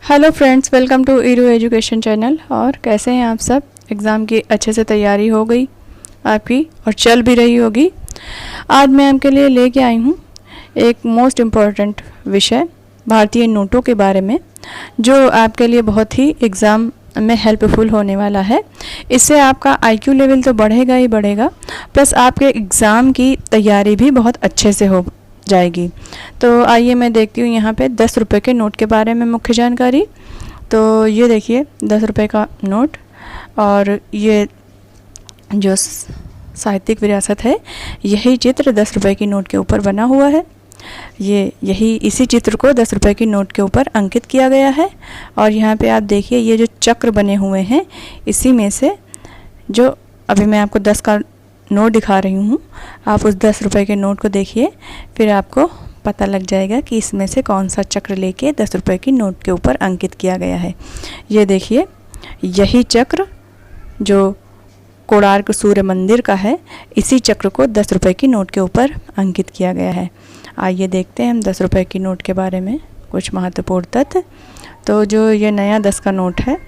Hello friends, welcome to ईरू education channel. और कैसे हैं आप सब? एग्ज़ाम की अच्छे से तैयारी हो गई आपकी और चल भी रही होगी। आज मैं आपके लिए लेके आई हूँ एक मोस्ट इम्पॉर्टेंट विषय भारतीय नोटों के बारे में, जो आपके लिए बहुत ही एग्ज़ाम में हेल्पफुल होने वाला है। इससे आपका आईक्यू लेवल तो बढ़ेगा ही बढ़ेगा, प्लस आपके एग्ज़ाम की तैयारी भी बहुत अच्छे से हो जाएगी। तो आइए मैं देखती हूँ यहाँ पे 10 रुपये के नोट के बारे में मुख्य जानकारी। तो ये देखिए 10 रुपये का नोट, और ये जो साहित्यिक विरासत है, यही चित्र 10 रुपये की नोट के ऊपर बना हुआ है। इसी चित्र को 10 रुपये की नोट के ऊपर अंकित किया गया है। और यहाँ पे आप देखिए ये जो चक्र बने हुए हैं, इसी में से जो अभी मैं आपको 10 का नोट दिखा रही हूँ, आप उस 10 रुपये के नोट को देखिए, फिर आपको पता लग जाएगा कि इसमें से कौन सा चक्र लेके 10 रुपये की नोट के ऊपर अंकित किया गया है। ये देखिए यही चक्र जो कोणार्क सूर्य मंदिर का है, इसी चक्र को 10 रुपये की नोट के ऊपर अंकित किया गया है। आइए देखते हैं हम 10 रुपये की नोट के बारे में कुछ महत्वपूर्ण तथ्य। तो जो ये नया 10 का नोट है,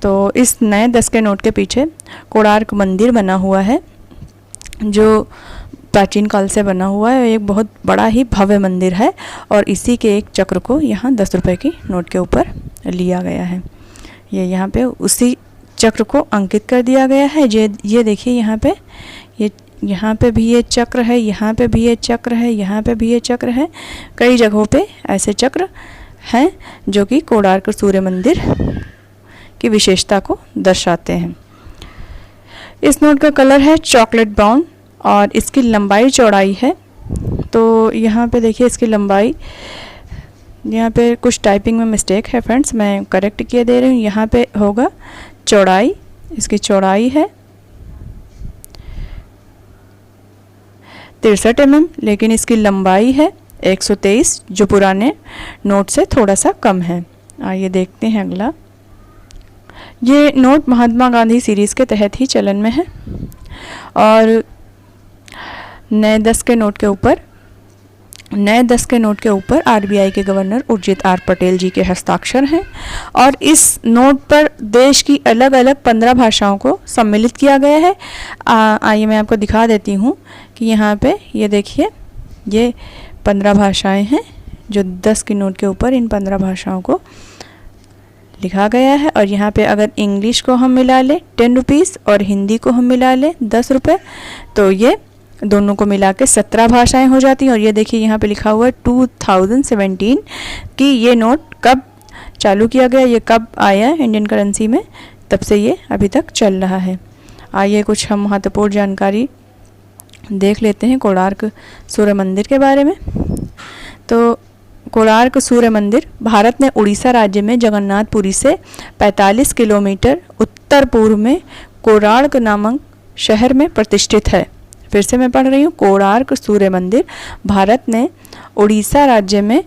तो इस नए 10 के नोट के पीछे कोणार्क मंदिर बना हुआ है, जो प्राचीन काल से बना हुआ है। एक बहुत बड़ा ही भव्य मंदिर है, और इसी के एक चक्र को यहाँ 10 रुपये की नोट के ऊपर लिया गया है। ये यहाँ पे उसी चक्र को अंकित कर दिया गया है। ये देखिए यहाँ पे भी ये चक्र है, यहाँ पे भी ये चक्र है, यहाँ पे भी ये चक्र है। कई जगहों पे ऐसे चक्र हैं जो कि कोणार्क सूर्य मंदिर की विशेषता को दर्शाते हैं। इस नोट का कलर है चॉकलेट ब्राउन, और इसकी लंबाई चौड़ाई है, तो यहाँ पे देखिए इसकी लंबाई, यहाँ पे कुछ टाइपिंग में मिस्टेक है फ्रेंड्स, मैं करेक्ट किए दे रही हूँ। यहाँ पे होगा चौड़ाई, इसकी चौड़ाई है 63 mm, लेकिन इसकी लंबाई है 123, जो पुराने नोट से थोड़ा सा कम है। आइए देखते हैं अगला। ये नोट महात्मा गांधी सीरीज़ के तहत ही चलन में है, और नए 10 के नोट के ऊपर आरबीआई के गवर्नर उर्जित आर पटेल जी के हस्ताक्षर हैं। और इस नोट पर देश की अलग अलग 15 भाषाओं को सम्मिलित किया गया है। आइए मैं आपको दिखा देती हूँ कि यहाँ पे ये देखिए ये 15 भाषाएं हैं, जो 10 की नोट के ऊपर इन 15 भाषाओं को लिखा गया है। और यहाँ पे अगर इंग्लिश को हम मिला लें 10 रुपीज़ और हिंदी को हम मिला लें 10 रुपये, तो ये दोनों को मिला के 17 भाषाएं हो जाती हैं। और ये देखिए यहाँ पे लिखा हुआ है 2017 कि ये नोट कब चालू किया गया, ये कब आया इंडियन करेंसी में, तब से ये अभी तक चल रहा है। आइए कुछ हम महत्वपूर्ण जानकारी देख लेते हैं कोणार्क सूर्य मंदिर के बारे में। तो कोणार्क सूर्य मंदिर भारत में उड़ीसा राज्य में जगन्नाथपुरी से 45 किलोमीटर उत्तर पूर्व में कोणार्क नामक शहर में प्रतिष्ठित है। फिर से मैं पढ़ रही हूँ, कोणार्क सूर्य मंदिर भारत में उड़ीसा राज्य में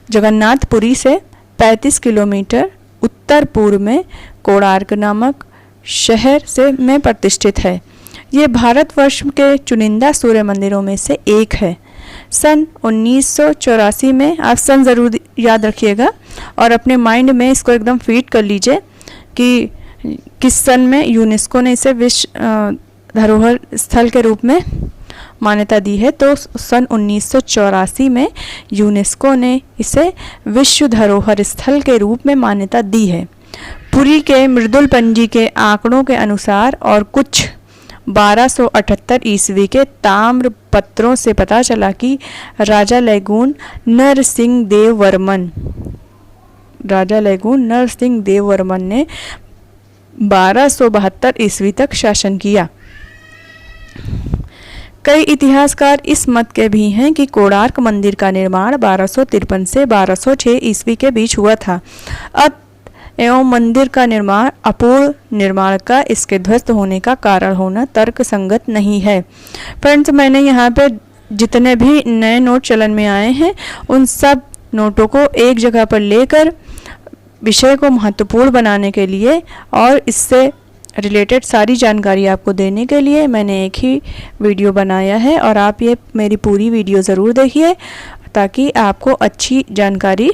जगन्नाथपुरी से 35 किलोमीटर उत्तर पूर्व में कोणार्क नामक शहर में प्रतिष्ठित है। ये भारतवर्ष के चुनिंदा सूर्य मंदिरों में से एक है। सन 1984 में, आप सन ज़रूर याद रखिएगा और अपने माइंड में इसको एकदम फीड कर लीजिए कि किस सन में यूनेस्को ने इसे विश्व धरोहर स्थल के रूप में मान्यता दी है। तो सन 1984 में यूनेस्को ने इसे विश्व धरोहर स्थल के रूप में मान्यता दी है। पुरी के मृदुल पंजी के आंकड़ों के अनुसार और कुछ 1278 ईस्वी के ताम्र पत्रों से पता चला कि राजा लैगून नरसिंह देव वर्मन ने 1272 ईस्वी तक शासन किया। कई इतिहासकार इस मत के भी हैं कि कोणार्क मंदिर का निर्माण 1253 से 1206 ईस्वी के बीच हुआ था। एवं मंदिर का निर्माण अपूर्ण निर्माण का इसके ध्वस्त होने का कारण होना तर्क संगत नहीं है। फ्रेंड्स, मैंने यहाँ पे जितने भी नए नोट चलन में आए हैं, उन सब नोटों को एक जगह पर लेकर विषय को महत्वपूर्ण बनाने के लिए और इससे रिलेटेड सारी जानकारी आपको देने के लिए मैंने एक ही वीडियो बनाया है। और आप ये मेरी पूरी वीडियो ज़रूर देखिए ताकि आपको अच्छी जानकारी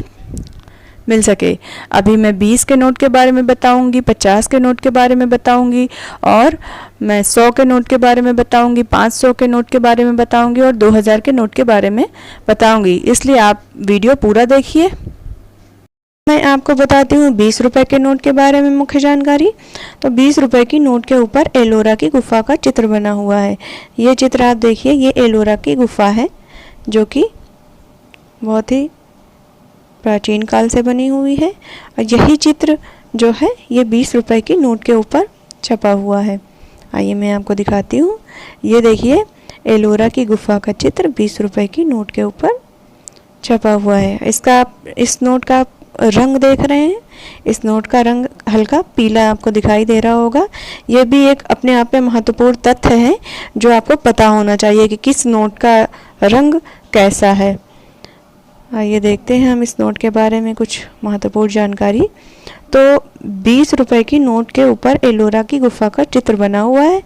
मिल सके। अभी मैं 20 के नोट के बारे में बताऊंगी, 50 के नोट के बारे में बताऊंगी, और मैं 100 के नोट के बारे में बताऊंगी, 500 के नोट के बारे में बताऊंगी, और 2000 के नोट के बारे में बताऊंगी। इसलिए आप वीडियो पूरा देखिए। मैं आपको बताती हूँ 20 रुपए के नोट के बारे में मुख्य जानकारी। तो 20 रुपए की नोट के ऊपर एलोरा की गुफा का चित्र बना हुआ है। ये चित्र आप देखिए, ये एलोरा की गुफा है जो कि बहुत ही प्राचीन काल से बनी हुई है, और यही चित्र जो है ये 20 रुपए की नोट के ऊपर छपा हुआ है। आइए मैं आपको दिखाती हूँ। ये देखिए एलोरा की गुफा का चित्र 20 रुपए की नोट के ऊपर छपा हुआ है। इस नोट का रंग देख रहे हैं, इस नोट का रंग हल्का पीला आपको दिखाई दे रहा होगा। ये भी एक अपने आप में महत्वपूर्ण तथ्य है जो आपको पता होना चाहिए कि किस नोट का रंग कैसा है। आइए देखते हैं हम इस नोट के बारे में कुछ महत्वपूर्ण जानकारी। तो 20 रुपए की नोट के ऊपर एलोरा की गुफा का चित्र बना हुआ है।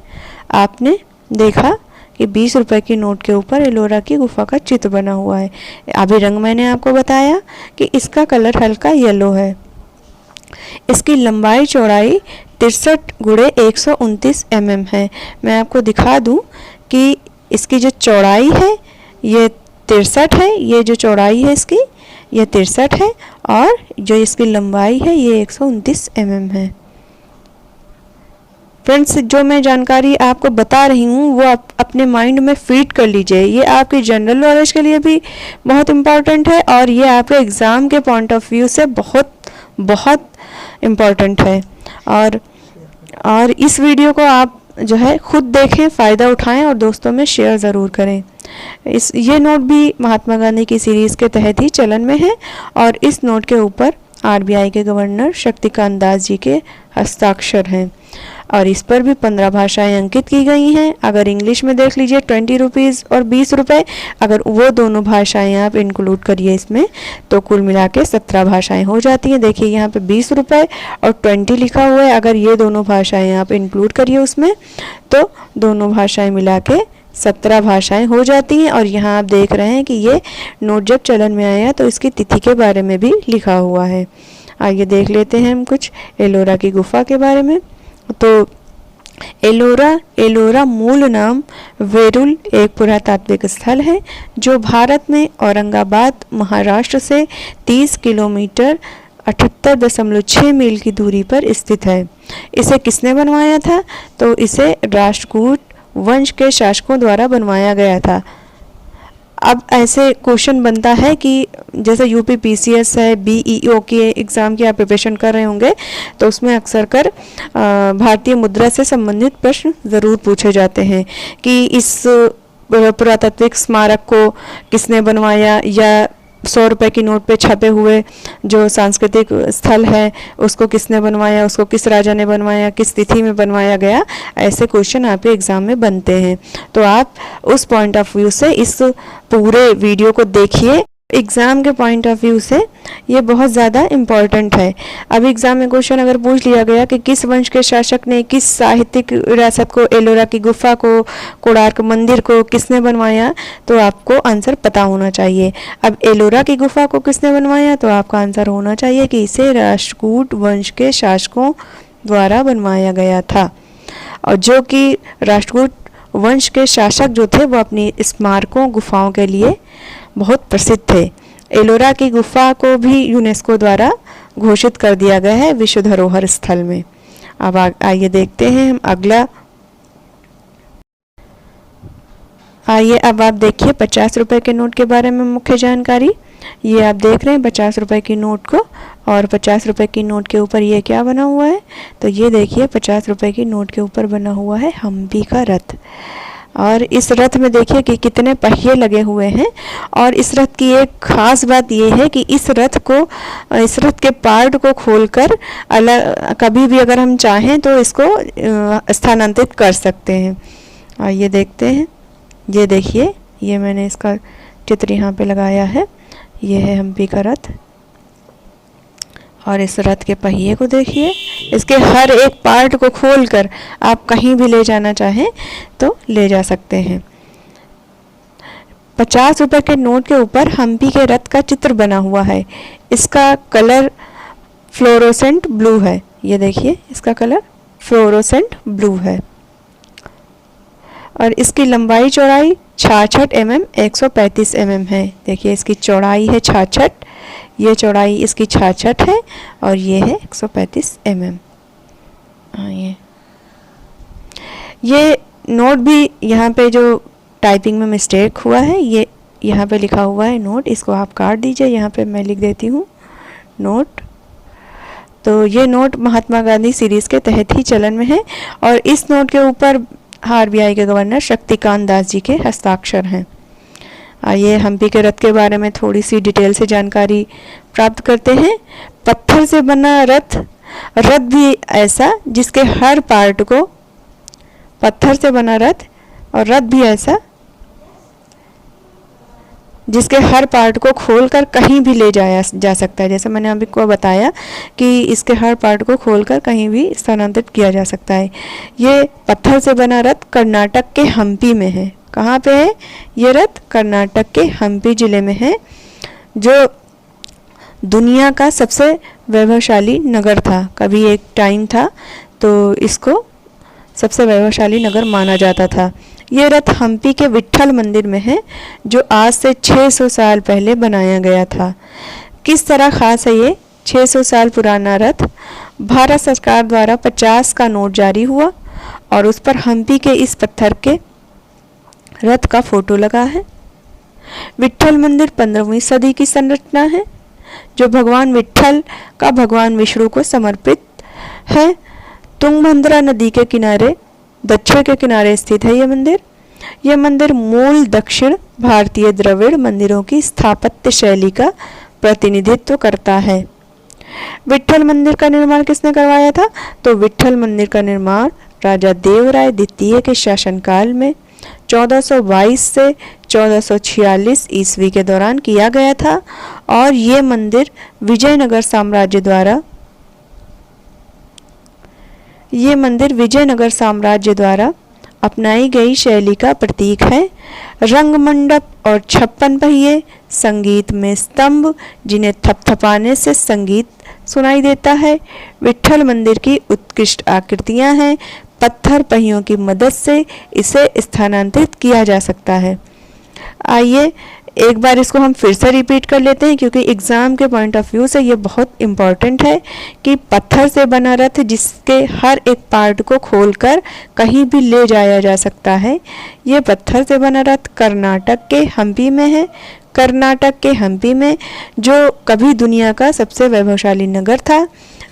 आपने देखा कि 20 रुपए की नोट के ऊपर एलोरा की गुफा का चित्र बना हुआ है। अभी रंग मैंने आपको बताया कि इसका कलर हल्का येलो है। इसकी लंबाई चौड़ाई 63 × 129 mm है। मैं आपको दिखा दूं कि इसकी जो चौड़ाई है ये 63 है, ये जो चौड़ाई है इसकी ये 63 है, और जो इसकी लंबाई है ये 129 mm है। फ्रेंड्स, जो मैं जानकारी आपको बता रही हूँ वो आप अपने माइंड में फीड कर लीजिए। ये आपकी जनरल नॉलेज के लिए भी बहुत इम्पॉर्टेंट है, और ये आपके एग्ज़ाम के पॉइंट ऑफ व्यू से बहुत बहुत इम्पॉर्टेंट है। और इस वीडियो को आप जो है खुद देखें, फ़ायदा उठाएं और दोस्तों में शेयर ज़रूर करें। ये नोट भी महात्मा गांधी की सीरीज़ के तहत ही चलन में है, और इस नोट के ऊपर RBI के गवर्नर शक्तिकांत दास जी के हस्ताक्षर हैं, और इस पर भी 15 भाषाएं अंकित की गई हैं। अगर इंग्लिश में देख लीजिए 20 रुपीज़ और 20 रुपये, अगर वो दोनों भाषाएं आप इंक्लूड करिए इसमें तो कुल मिला के 17 भाषाएं हो जाती हैं। देखिए यहाँ पे 20 रुपये और 20 लिखा हुआ है। अगर ये दोनों भाषाएं आप इंक्लूड करिए उसमें तो दोनों भाषाएं मिला के 17 भाषाएं हो जाती हैं। और यहाँ आप देख रहे हैं कि ये नोट जब चलन में आया तो इसकी तिथि के बारे में भी लिखा हुआ है। आइए देख लेते हैं हम कुछ एलोरा की गुफा के बारे में। तो एलोरा मूल नाम वेरुल एक पुरातात्विक स्थल है जो भारत में औरंगाबाद महाराष्ट्र से 30 किलोमीटर 78.6 मील की दूरी पर स्थित है। इसे किसने बनवाया था? तो इसे राष्ट्रकूट वंश के शासकों द्वारा बनवाया गया था। अब ऐसे क्वेश्चन बनता है कि जैसे यूपी PCS है, BEO के एग्ज़ाम की आप प्रिपरेशन कर रहे होंगे तो उसमें अक्सर कर भारतीय मुद्रा से संबंधित प्रश्न ज़रूर पूछे जाते हैं कि इस पुरातात्विक स्मारक को किसने बनवाया, या 100 रुपये की नोट पे छपे हुए जो सांस्कृतिक स्थल है उसको किसने बनवाया, उसको किस राजा ने बनवाया, किस तिथि में बनवाया गया। ऐसे क्वेश्चन आपके एग्ज़ाम में बनते हैं। तो आप उस पॉइंट ऑफ व्यू से इस पूरे वीडियो को देखिए। एग्ज़ाम के पॉइंट ऑफ व्यू से ये बहुत ज़्यादा इम्पॉर्टेंट है। अब एग्ज़ाम में क्वेश्चन अगर पूछ लिया गया कि किस वंश के शासक ने किस साहित्यिक विरासत को, एलोरा की गुफा को, कोणार्क मंदिर को किसने बनवाया, तो आपको आंसर पता होना चाहिए। अब एलोरा की गुफा को किसने बनवाया, तो आपका आंसर होना चाहिए कि इसे राष्ट्रकूट वंश के शासकों द्वारा बनवाया गया था। और जो कि राष्ट्रकूट वंश के शासक जो थे वो अपनी स्मारकों, गुफाओं के लिए बहुत प्रसिद्ध थे। एलोरा की गुफा को भी यूनेस्को द्वारा घोषित कर दिया गया है विश्व धरोहर स्थल में। अब आइए देखते हैं हम अगला। आइए अब आप देखिए 50 रुपये के नोट के बारे में मुख्य जानकारी। ये आप देख रहे हैं 50 रुपये की नोट को, और 50 रुपये की नोट के ऊपर ये क्या बना हुआ है, तो ये देखिए 50 रुपये की नोट के ऊपर बना हुआ है हम्पी का रथ। और इस रथ में देखिए कि कितने पहिए लगे हुए हैं। और इस रथ की एक ख़ास बात ये है कि इस रथ के पार्ट को खोलकर अलग कभी भी अगर हम चाहें तो इसको स्थानांतरित कर सकते हैं। आइए देखते हैं। ये देखिए, ये मैंने इसका चित्र यहाँ पे लगाया है। ये है हम्पी का रथ, और इस रथ के पहिए को देखिए। इसके हर एक पार्ट को खोलकर आप कहीं भी ले जाना चाहें तो ले जा सकते हैं। ₹50 के नोट के ऊपर हम्पी के रथ का चित्र बना हुआ है। इसका कलर फ्लोरोसेंट ब्लू है। ये देखिए, इसका कलर फ्लोरोसेंट ब्लू है और इसकी लंबाई चौड़ाई 66 mm 135 mm है। देखिए, इसकी चौड़ाई है 66, ये चौड़ाई इसकी 66 है और ये है 135 mm। हाँ, ये नोट भी यहाँ पे जो टाइपिंग में मिस्टेक हुआ है, ये यहाँ पे लिखा हुआ है नोट, इसको आप काट दीजिए। यहाँ पे मैं लिख देती हूँ नोट। तो ये नोट महात्मा गांधी सीरीज़ के तहत ही चलन में है और इस नोट के ऊपर आरबीआई के गवर्नर शक्तिकांत दास जी के हस्ताक्षर हैं। आइए हम्पी के रथ के बारे में थोड़ी सी डिटेल से जानकारी प्राप्त करते हैं। पत्थर से बना रथ, रथ भी ऐसा जिसके हर पार्ट को, पत्थर से बना रथ और रथ भी ऐसा जिसके हर पार्ट को खोलकर कहीं भी ले जाया जा सकता है। जैसे मैंने अभी को बताया कि इसके हर पार्ट को खोलकर कहीं भी स्थानांतरित किया जा सकता है। ये पत्थर से बना रथ कर्नाटक के हम्पी में है। कहाँ पे है ये रथ? कर्नाटक के हम्पी जिले में है, जो दुनिया का सबसे वैभवशाली नगर था। कभी एक टाइम था तो इसको सबसे वैभवशाली नगर माना जाता था। ये रथ हम्पी के विट्ठल मंदिर में है, जो आज से 600 साल पहले बनाया गया था। किस तरह खास है ये 600 साल पुराना रथ? भारत सरकार द्वारा 50 का नोट जारी हुआ और उस पर हम्पी के इस पत्थर के रथ का फोटो लगा है। विट्ठल मंदिर 15वीं सदी की संरचना है, जो भगवान विट्ठल का भगवान विष्णु को समर्पित है। तुंगभद्रा नदी के किनारे, दक्षिण के किनारे स्थित है यह मंदिर मूल दक्षिण भारतीय द्रविड़ मंदिरों की स्थापत्य शैली का प्रतिनिधित्व करता है। विट्ठल मंदिर का निर्माण किसने करवाया था? तो विट्ठल मंदिर का निर्माण राजा देवराय द्वितीय के शासनकाल में 1422 से 1446 ईस्वी के दौरान किया गया था और ये मंदिर विजयनगर साम्राज्य द्वारा अपनाई गई शैली का प्रतीक है। रंग मंडप और 56 पहिए, संगीत में स्तंभ जिन्हें थपथपाने से संगीत सुनाई देता है। विट्ठल मंदिर की उत्कृष्ट आकृतियां हैं। पत्थर पहियों की मदद से इसे स्थानांतरित किया जा सकता है। आइए एक बार इसको हम फिर से रिपीट कर लेते हैं, क्योंकि एग्ज़ाम के पॉइंट ऑफ व्यू से ये बहुत इम्पॉर्टेंट है कि पत्थर से बना रथ जिसके हर एक पार्ट को खोलकर कहीं भी ले जाया जा सकता है। ये पत्थर से बना रथ कर्नाटक के हम्पी में है। कर्नाटक के हम्पी में, जो कभी दुनिया का सबसे वैभवशाली नगर था।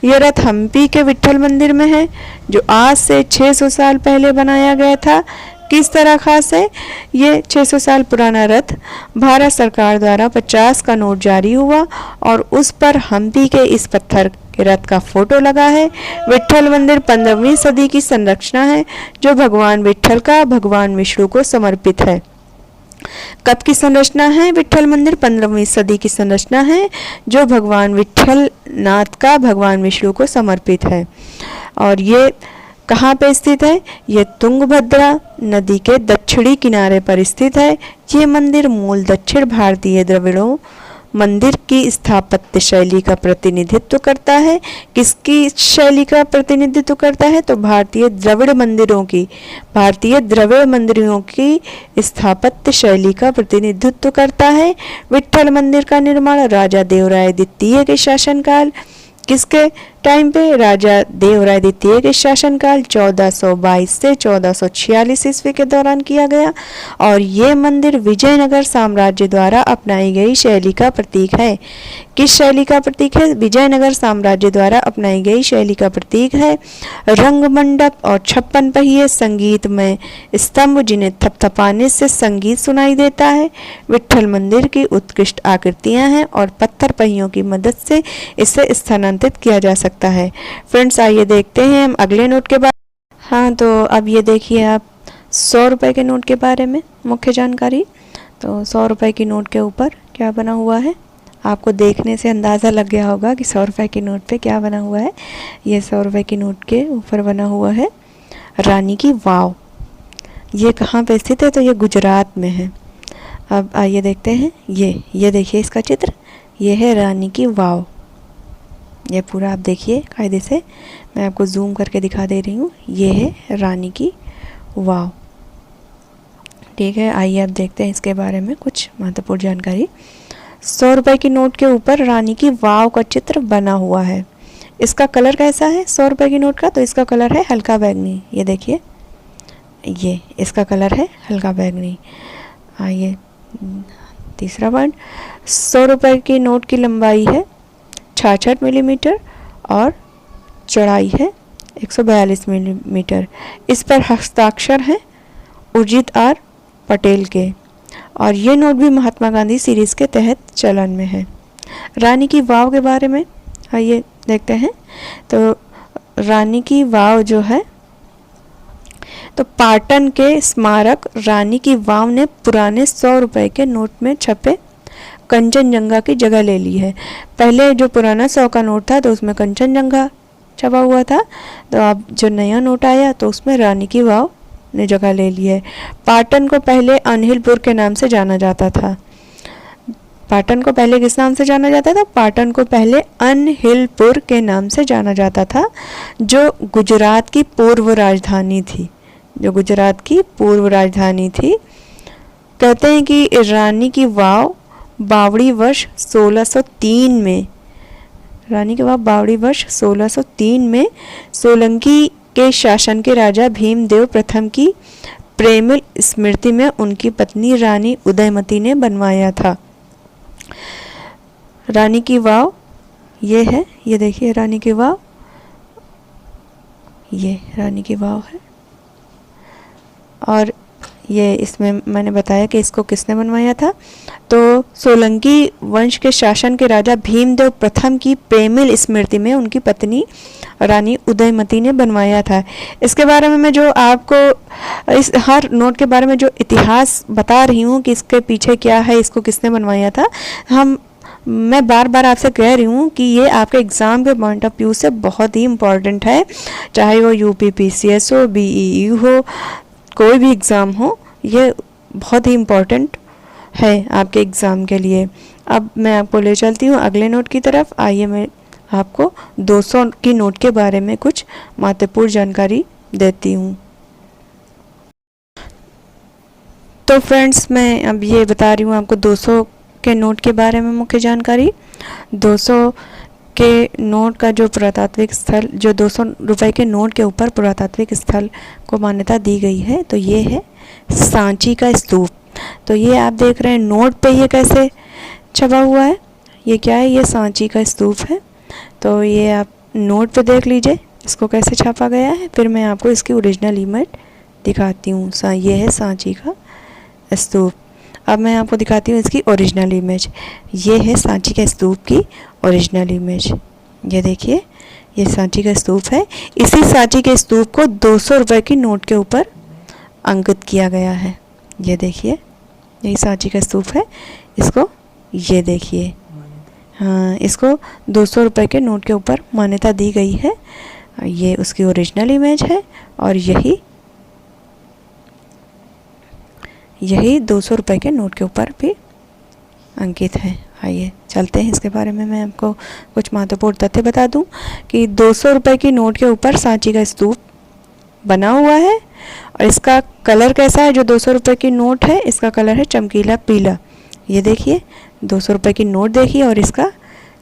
यह रथ हम्पी के विट्ठल मंदिर में है, जो आज से 600 साल पहले बनाया गया था। किस तरह खास है? ये 600 साल पुराना रथ भारत सरकार द्वारा 50 का नोट जारी हुआ और उस पर हम्पी के इस पत्थर के रथ का फोटो लगा है। विट्ठल मंदिर 15वीं सदी की संरचना है, जो भगवान विट्ठल का भगवान विष्णु को समर्पित है। कब की संरचना है? विट्ठल मंदिर 15वीं सदी की संरचना है, जो भगवान विट्ठल नाथ का भगवान विष्णु को समर्पित है। और ये कहाँ पे स्थित है? ये तुंगभद्रा नदी के दक्षिणी किनारे पर स्थित है। ये मंदिर मूल दक्षिण भारतीय द्रविड़ों मंदिर की स्थापत्य शैली का प्रतिनिधित्व करता है। किसकी शैली का प्रतिनिधित्व करता है? तो भारतीय द्रविड़ मंदिरों की स्थापत्य शैली का प्रतिनिधित्व करता है। विट्ठल मंदिर का निर्माण राजा देवराय द्वितीय के शासनकाल, किसके टाइम पे? राजा देवराय द्वितीय के शासनकाल 1422 से 1446 ईस्वी के दौरान किया गया और ये मंदिर विजयनगर साम्राज्य द्वारा अपनाई गई शैली का प्रतीक है। किस शैली का प्रतीक है? विजयनगर साम्राज्य द्वारा अपनाई गई शैली का प्रतीक है। रंग मंडप और 56 पहिए, संगीत में स्तंभ जिन्हें थपथपाने से संगीत सुनाई देता है। विट्ठल मंदिर की उत्कृष्ट आकृतियां हैं और पत्थर पहियों की मदद से इसे स्थानांतरित किया जा सकता है। फ्रेंड्स, आइए देखते हैं हम अगले नोट के बारे में। हाँ, तो अब ये देखिए आप 100 रुपए के नोट के बारे में मुख्य जानकारी। तो 100 रुपए की नोट के ऊपर क्या बना हुआ है? आपको देखने से अंदाज़ा लग गया होगा कि 100 रुपए की नोट पे क्या बना हुआ है। ये 100 रुपए की नोट के ऊपर बना हुआ है रानी की वाव। ये कहाँ पे स्थित है? तो ये गुजरात में है। अब आइए देखते हैं, ये देखिए इसका चित्र, ये है रानी की वाव। ये पूरा आप देखिए कायदे से, मैं आपको जूम करके दिखा दे रही हूँ। ये है रानी की वाव। ठीक है, आइए अब देखते हैं इसके बारे में कुछ महत्वपूर्ण जानकारी। 100 रुपए की नोट के ऊपर रानी की वाव का चित्र बना हुआ है। इसका कलर कैसा है 100 रुपए की नोट का? तो इसका कलर है हल्का बैंगनी। ये देखिए, ये इसका कलर है हल्का बैंगनी। आइए तीसरा पॉइंट, 100 रुपए की नोट की लंबाई है 66 मिलीमीटर और चौड़ाई है 142 मिलीमीटर। इस पर हस्ताक्षर हैं उर्जित आर पटेल के, और ये नोट भी महात्मा गांधी सीरीज़ के तहत चलन में है। रानी की वाव के बारे में आइए देखते हैं। तो रानी की वाव जो है, तो पाटन के स्मारक रानी की वाव ने पुराने 100 रुपए के नोट में छपे कंचनजंगा की जगह ले ली है। पहले जो पुराना 100 का नोट था तो उसमें कंचनजंगा छपा हुआ था, तो अब जो नया नोट आया तो उसमें रानी की वाव ने जगह ले ली है। पाटन को पहले अनहिलपुर के नाम से जाना जाता था। पाटन को पहले किस नाम से जाना जाता था? पाटन को पहले अनहिलपुर के नाम से जाना जाता था, जो गुजरात की पूर्व राजधानी थी। जो गुजरात की पूर्व राजधानी थी। कहते हैं कि रानी की वाव बावड़ी वर्ष 1603 में, रानी की वाव बावड़ी वर्ष 1603 में सोलंकी के शासन के राजा भीमदेव प्रथम की प्रेमल स्मृति में उनकी पत्नी रानी उदयमती ने बनवाया था। रानी की वाव ये है, ये देखिए रानी की वाव, ये रानी की वाव है। और ये इसमें मैंने बताया कि इसको किसने बनवाया था, तो सोलंकी वंश के शासन के राजा भीमदेव प्रथम की प्रेमिल स्मृति में उनकी पत्नी रानी उदयमती ने बनवाया था। इसके बारे में मैं जो आपको इस हर नोट के बारे में जो इतिहास बता रही हूँ कि इसके पीछे क्या है, इसको किसने बनवाया था, मैं बार बार आपसे कह रही हूँ कि ये आपके एग्ज़ाम के पॉइंट ऑफ व्यू से बहुत ही इम्पॉर्टेंट है। चाहे वो यूपीपीसीएस हो, बीईई हो, कोई भी एग्ज़ाम हो, ये बहुत ही इम्पॉर्टेंट है आपके एग्ज़ाम के लिए। अब मैं आपको ले चलती हूँ अगले नोट की तरफ। आइए मैं आपको 200 की नोट के बारे में कुछ महत्वपूर्ण जानकारी देती हूँ। तो फ्रेंड्स, मैं अब ये बता रही हूँ आपको 200 के नोट के बारे में मुख्य जानकारी। 200 के नोट का जो पुरातात्विक स्थल, जो 200 रुपए के नोट के ऊपर पुरातात्विक स्थल को मान्यता दी गई है, तो ये है सांची का स्तूप। तो ये आप देख रहे हैं नोट पे ये कैसे छपा हुआ है, ये क्या है, ये सांची का स्तूप है। तो ये आप नोट पे देख लीजिए इसको कैसे छापा गया है, फिर मैं आपको इसकी ओरिजिनल इमेज दिखाती हूँ। ये है सांची का स्तूप। अब मैं आपको दिखाती हूँ इसकी ओरिजिनल इमेज। ये है सांची के स्तूप की ओरिजिनल इमेज। ये देखिए, ये सांची का स्तूप है। इसी सांची के स्तूप को 200 रुपए की नोट के ऊपर अंकित किया गया है। ये देखिए, यही सांची का स्तूप है। इसको ये देखिए, हाँ, इसको 200 रुपए के नोट के ऊपर मान्यता दी गई है। ये उसकी ओरिजिनल इमेज है और यही 200 रुपए के नोट के ऊपर भी अंकित है। आइए चलते हैं इसके बारे में मैं आपको कुछ महत्वपूर्ण तथ्य बता दूं कि 200 रुपए की नोट के ऊपर सांची का स्तूप बना हुआ है। और इसका कलर कैसा है, जो 200 रुपए की नोट है इसका कलर है चमकीला पीला। ये देखिए 200 रुपए की नोट देखिए और इसका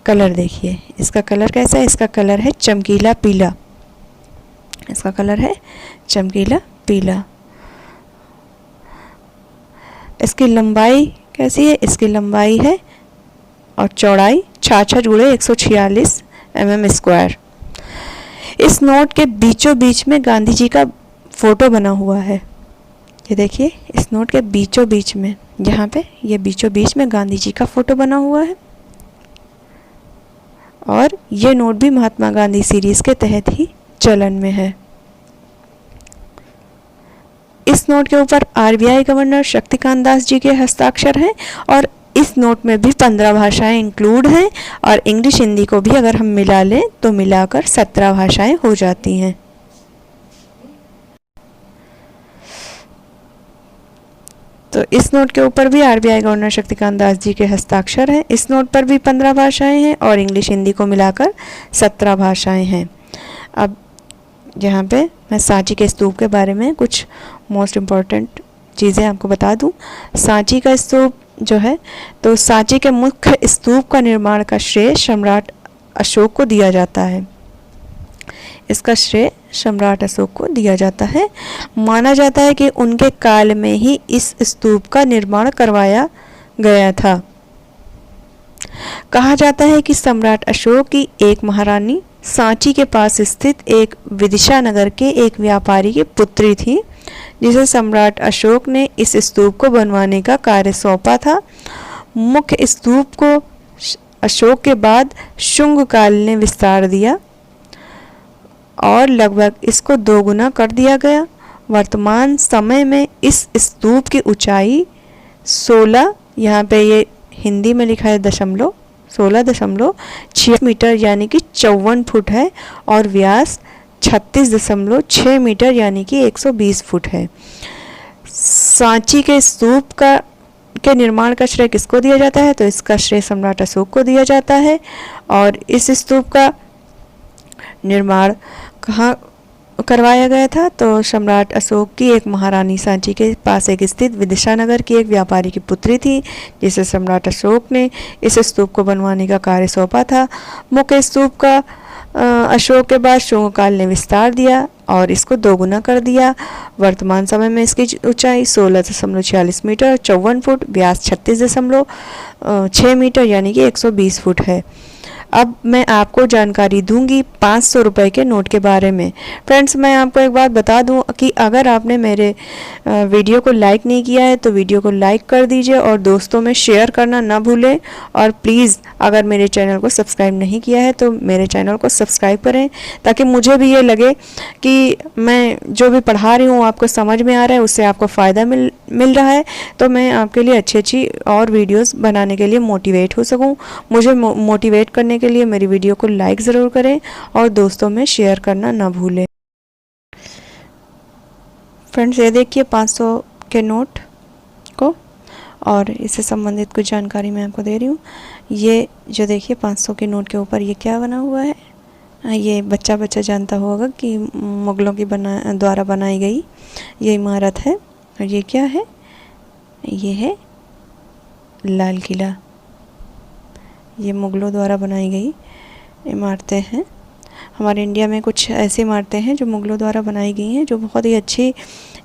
कलर देखिए। इसका कलर कैसा है, इसका कलर है चमकीला पीला। इसका कलर है चमकीला पीला। इसकी लंबाई कैसी है, इसकी लंबाई है और चौड़ाई 66x146 mm स्क्वायर। इस नोट के बीचों बीच में गांधी जी का फोटो बना हुआ है। ये देखिए, इस नोट के बीचों बीच में, यहाँ पे ये बीचों बीच में गांधी जी का फोटो बना हुआ है। और ये नोट भी महात्मा गांधी सीरीज के तहत ही चलन में है। इस नोट के ऊपर आरबीआई गवर्नर शक्तिकांत दास जी के हस्ताक्षर हैं और इस नोट में भी 15 भाषाएं इंक्लूड हैं और इंग्लिश हिंदी को भी अगर हम मिला लें तो मिलाकर 17 भाषाएं हो जाती हैं। तो इस नोट के ऊपर भी आरबीआई गवर्नर शक्तिकांत दास जी के हस्ताक्षर हैं। इस नोट पर भी 15 भाषाएं हैं और इंग्लिश हिंदी को मिलाकर 17 भाषाएं हैं। अब यहाँ पे मैं सांची के स्तूप के बारे में कुछ मोस्ट इम्पॉर्टेंट चीज़ें आपको बता दूँ। सांची का स्तूप जो है, तो सांची के मुख्य स्तूप का निर्माण का श्रेय सम्राट अशोक को दिया जाता है। इसका श्रेय सम्राट अशोक को दिया जाता है। माना जाता है कि उनके काल में ही इस स्तूप का निर्माण करवाया गया था। कहा जाता है कि सम्राट अशोक की एक महारानी सांची के पास स्थित एक विदिशा नगर के एक व्यापारी की पुत्री थी, जिसे सम्राट अशोक ने इस स्तूप को बनवाने का कार्य सौंपा था। मुख्य स्तूप को अशोक के बाद शुंग काल ने विस्तार दिया और लगभग इसको दोगुना कर दिया गया। वर्तमान समय में इस स्तूप की ऊंचाई 16, यहाँ पे ये हिंदी में लिखा है 16.6 मीटर यानी कि 54 फुट है और व्यास 36.6 मीटर यानी कि 120 फुट है। सांची के स्तूप के निर्माण का श्रेय किसको दिया जाता है? तो इसका श्रेय सम्राट अशोक को दिया जाता है। और इस स्तूप का निर्माण कहाँ करवाया गया था? तो सम्राट अशोक की एक महारानी सांची के पास एक स्थित विदिशा नगर की एक व्यापारी की पुत्री थी, जिसे सम्राट अशोक ने इस स्तूप को बनवाने का कार्य सौंपा था। मुख्य स्तूप का अशोक के बाद शुंग काल ने विस्तार दिया और इसको दोगुना कर दिया। वर्तमान समय में इसकी ऊंचाई 16.46 मीटर 54 फुट, व्यास 36.6 मीटर यानी कि 120 फुट है। अब मैं आपको जानकारी दूंगी 500 रुपये के नोट के बारे में। फ्रेंड्स, मैं आपको एक बात बता दूं कि अगर आपने मेरे वीडियो को लाइक नहीं किया है तो वीडियो को लाइक कर दीजिए और दोस्तों में शेयर करना ना भूलें। और प्लीज़ अगर मेरे चैनल को सब्सक्राइब नहीं किया है तो मेरे चैनल को सब्सक्राइब करें, ताकि मुझे भी ये लगे कि मैं जो भी पढ़ा रही हूँ आपको समझ में आ रहा है, उससे आपको फ़ायदा मिल रहा है, तो मैं आपके लिए अच्छी अच्छी और वीडियोज़ बनाने के लिए मोटिवेट हो सकूँ। मुझे मोटिवेट करने के लिए मेरी वीडियो को लाइक ज़रूर करें और दोस्तों में शेयर करना ना भूलें। फ्रेंड्स, ये देखिए 500 के नोट को, और इससे संबंधित कुछ जानकारी मैं आपको दे रही हूँ। ये जो देखिए 500 के नोट के ऊपर ये क्या बना हुआ है, ये बच्चा जानता होगा कि मुगलों की द्वारा बनाई गई ये इमारत है। और ये क्या है? ये है लाल किला। ये मुगलों द्वारा बनाई गई इमारतें हैं। हमारे इंडिया में कुछ ऐसी इमारतें हैं जो मुगलों द्वारा बनाई गई हैं, जो बहुत ही अच्छी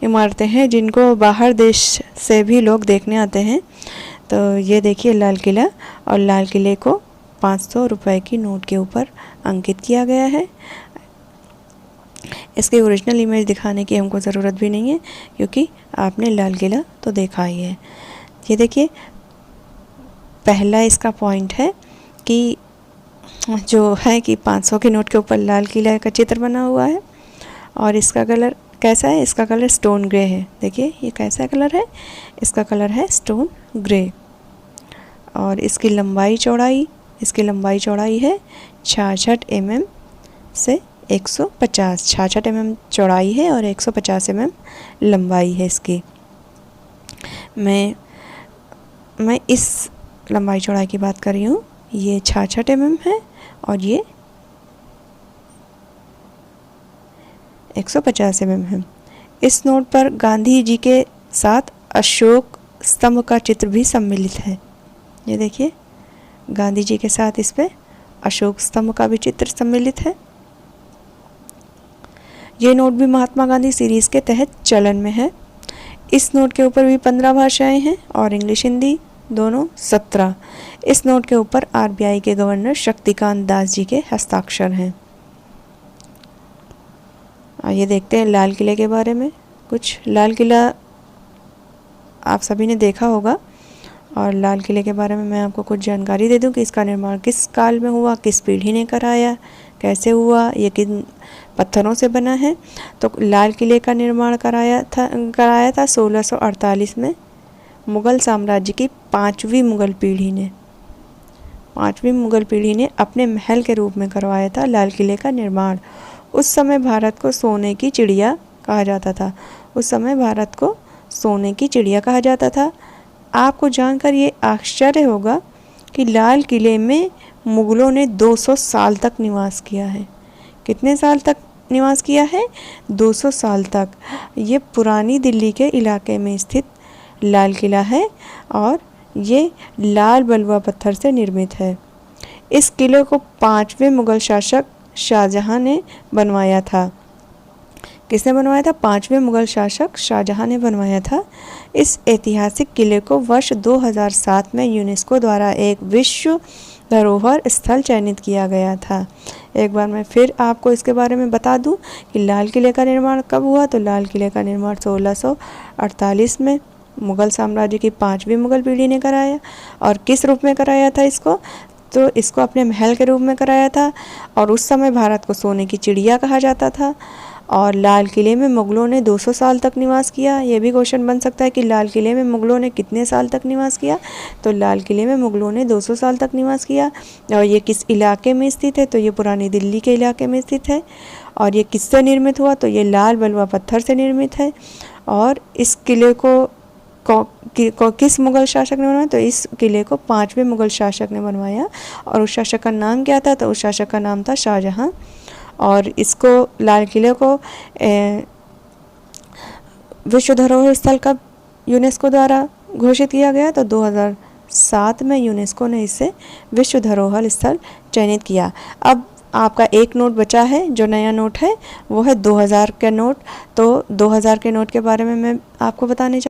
इमारतें हैं, जिनको बाहर देश से भी लोग देखने आते हैं। तो ये देखिए लाल किला, और लाल किले को 500 रुपये की नोट के ऊपर अंकित किया गया है। इसकी ओरिजिनल इमेज दिखाने की हमको ज़रूरत भी नहीं है, क्योंकि आपने लाल किला तो देखा ही है। ये देखिए पहला इसका पॉइंट है कि जो है कि 500 के नोट के ऊपर लाल किला का चित्र बना हुआ है, और इसका कलर कैसा है? इसका कलर स्टोन ग्रे है। देखिए ये कैसा कलर है? इसका कलर है स्टोन ग्रे। और इसकी लंबाई चौड़ाई है 66 mm से 150। 66 mm चौड़ाई है और 150 mm लंबाई है इसकी। मैं इस लंबाई चौड़ाई की बात कर रही हूँ। ये 66 mm है और ये 150 mm है। इस नोट पर गांधी जी के साथ अशोक स्तंभ का चित्र भी सम्मिलित है। ये देखिए गांधी जी के साथ इस पे अशोक स्तंभ का भी चित्र सम्मिलित है। ये नोट भी महात्मा गांधी सीरीज़ के तहत चलन में है। इस नोट के ऊपर भी 15 भाषाएं हैं और इंग्लिश हिंदी दोनों 17। इस नोट के ऊपर आरबीआई के गवर्नर शक्तिकांत दास जी के हस्ताक्षर हैं। आइए देखते हैं लाल किले के बारे में कुछ। लाल किला आप सभी ने देखा होगा, और लाल किले के बारे में मैं आपको कुछ जानकारी दे दूं कि इसका निर्माण किस काल में हुआ, किस पीढ़ी ने कराया, कैसे हुआ, ये किन पत्थरों से बना है। तो लाल किले का निर्माण कराया था 1648 में मुग़ल साम्राज्य की 5वीं मुग़ल पीढ़ी ने अपने महल के रूप में करवाया था लाल किले का निर्माण। उस समय भारत को सोने की चिड़िया कहा जाता था। उस समय भारत को सोने की चिड़िया कहा जाता था। आपको जानकर ये आश्चर्य होगा कि लाल किले में मुग़लों ने 200 साल तक निवास किया है। कितने साल तक निवास किया है? 200 साल तक। ये पुरानी दिल्ली के इलाके में स्थित लाल किला है और ये लाल बलुआ पत्थर से निर्मित है। इस किले को 5वें मुग़ल शासक शाहजहां ने बनवाया था। किसने बनवाया था? 5वें मुग़ल शासक शाहजहां ने बनवाया था। इस ऐतिहासिक किले को वर्ष 2007 में यूनेस्को द्वारा एक विश्व धरोहर स्थल चयनित किया गया था। एक बार मैं फिर आपको इसके बारे में बता दूं कि लाल किले का निर्माण कब हुआ। तो लाल किले का निर्माण 1648 में मुग़ल साम्राज्य की 5वीं मुग़ल पीढ़ी ने कराया। और किस रूप में कराया था इसको? तो इसको अपने महल के रूप में कराया था। और उस समय भारत को सोने की चिड़िया कहा जाता था। और लाल किले में मुग़लों ने 200 साल तक निवास किया। ये भी क्वेश्चन बन सकता है कि लाल किले में मुग़लों ने कितने साल तक निवास किया। तो लाल किले में मुग़लों ने 200 साल तक निवास किया। और ये किस इलाके में स्थित है? तो ये पुरानी दिल्ली के इलाके में स्थित है। और ये किससे निर्मित हुआ? तो ये लाल बलुआ पत्थर से निर्मित है। और इस किले को किस मुग़ल शासक ने बनवाया? तो इस किले को 5वें मुग़ल शासक ने बनवाया। और उस शासक का नाम क्या था? तो उस शासक का नाम था शाहजहां। और इसको लाल किले को विश्व धरोहर स्थल कब यूनेस्को द्वारा घोषित किया गया? तो 2007 में यूनेस्को ने इसे विश्व धरोहर स्थल चयनित किया। अब आपका एक नोट बचा है, जो नया नोट है वो है 2000 का नोट। तो 2000 के नोट के बारे में मैं आपको बताने